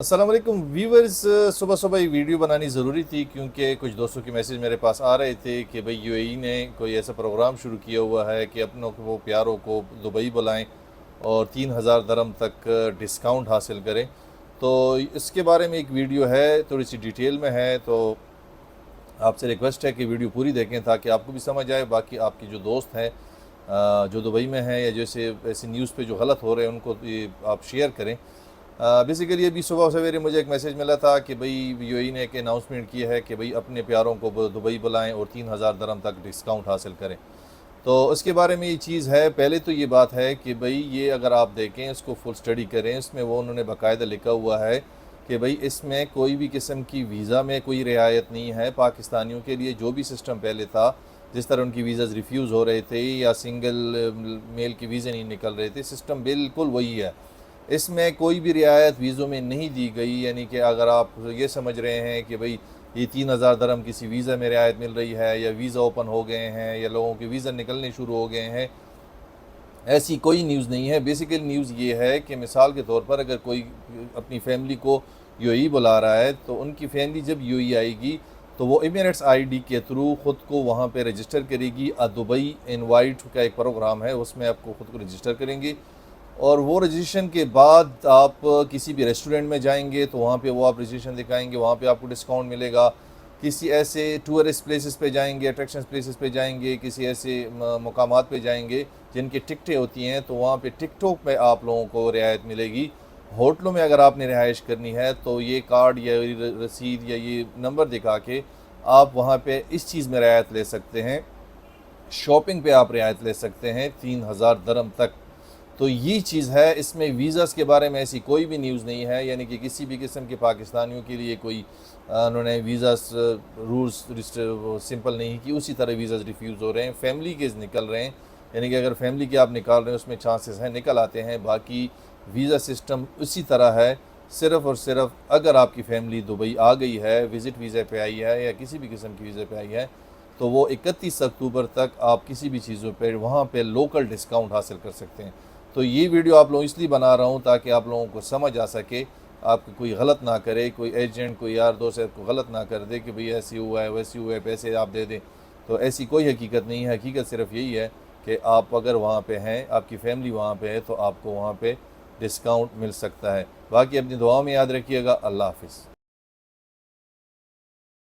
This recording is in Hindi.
अस्सलाम वालेकुम व्यूवर्स। सुबह सुबह ये वीडियो बनानी ज़रूरी थी क्योंकि कुछ दोस्तों के मैसेज मेरे पास आ रहे थे कि भाई यूएई ने कोई ऐसा प्रोग्राम शुरू किया हुआ है कि अपनों को प्यारों को दुबई बुलाएं और 3000 दरम तक डिस्काउंट हासिल करें। तो इसके बारे में एक वीडियो है, थोड़ी सी डिटेल में है, तो आपसे रिक्वेस्ट है कि वीडियो पूरी देखें ताकि आपको भी समझ आए। बाकी आपके जो दोस्त हैं जो दुबई में हैं या जैसे ऐसे न्यूज़ पे जो गलत हो रहे हैं उनको ये आप शेयर करें। बेसिकली अभी सुबह सवेरे मुझे एक मैसेज मिला था कि भाई यूएई ने एक अनाउंसमेंट किया है कि भाई अपने प्यारों को दुबई बुलाएं और 3000 दरम तक डिस्काउंट हासिल करें। तो इसके बारे में ये चीज़ है, पहले तो ये बात है कि भाई ये अगर आप देखें इसको फुल स्टडी करें, इसमें वो उन्होंने बाकायदा लिखा हुआ है कि भाई इसमें कोई भी किस्म की वीज़ा में कोई रियायत नहीं है। पाकिस्तानियों के लिए जो भी सिस्टम पहले था, जिस तरह उनकी वीज़ाज़ रिफ्यूज़ हो रहे थे या सिंगल मेल के वीज़े नहीं निकल रहे थे, सिस्टम बिल्कुल वही है। इसमें कोई भी रियायत वीज़ों में नहीं दी गई। यानी कि अगर आप ये समझ रहे हैं कि भाई ये 3000 दरम किसी वीज़ा में रियायत मिल रही है या वीज़ा ओपन हो गए हैं या लोगों के वीज़ा निकलने शुरू हो गए हैं, ऐसी कोई न्यूज़ नहीं है। बेसिकली न्यूज़ ये है कि मिसाल के तौर पर अगर कोई अपनी फैमिली को यूएई बुला रहा है तो उनकी फैमिली जब यूएई आएगी तो वो एमिरेट्स आईडी के थ्रू ख़ुद को वहाँ पे रजिस्टर करेगी। दुबई इनवाइट का एक प्रोग्राम है, उसमें आपको ख़ुद को रजिस्टर करेंगे और वो रजिस्ट्रेशन के बाद आप किसी भी रेस्टोरेंट में जाएंगे तो वहाँ पे वो आप रजिस्ट्रेशन दिखाएंगे, वहाँ पे आपको डिस्काउंट मिलेगा। किसी ऐसे टूरिस्ट प्लेसेस पे जाएंगे, अट्रैक्शन प्लेसेस पे जाएंगे, किसी ऐसे मकामात पे जाएंगे जिनकी टिकटें होती हैं तो वहाँ पे टिकटों पे आप लोगों को रियायत मिलेगी। होटलों में अगर आपने रिहाइश करनी है तो ये कार्ड या रसीद या ये नंबर दिखा के आप वहाँ पे इस चीज़ में रियायत ले सकते हैं। शॉपिंग पे आप रियायत ले सकते हैं 3000 दरम तक। तो ये चीज़ है, इसमें वीज़ास के बारे में ऐसी कोई भी न्यूज़ नहीं है। यानी कि किसी भी किस्म के पाकिस्तानियों के लिए कोई उन्होंने वीज़ास रूल्स सिंपल नहीं कि उसी तरह वीज़ास रिफ्यूज़ हो रहे हैं। फैमिली के निकल रहे हैं, यानी कि अगर फैमिली के आप निकाल रहे हैं उसमें चांसेस हैं निकल आते हैं। बाकी वीज़ा सिस्टम उसी तरह है। सिर्फ़ और सिर्फ अगर आपकी फ़ैमिली दुबई आ गई है, विज़िट वीज़ा पे आई है या किसी भी किस्म की वीज़ा पे आई है, तो वो 31 अक्टूबर तक आप किसी भी चीज़ों पे वहाँ पे लोकल डिस्काउंट हासिल कर सकते हैं। तो ये वीडियो आप लोग इसलिए बना रहा हूँ ताकि आप लोगों को समझ आ सके, आपको कोई गलत ना करे, कोई एजेंट कोई यार दोस्त को गलत ना कर दे कि भाई ऐसी हुआ है वैसी हुआ है पैसे आप दे दें। तो ऐसी कोई हकीकत नहीं है। हकीकत सिर्फ यही है कि आप अगर वहाँ पे हैं, आपकी फ़ैमिली वहाँ पे है, तो आपको वहाँ पे डिस्काउंट मिल सकता है। बाकी अपनी दुआओं में याद रखिएगा। अल्लाह हाफ़िज़।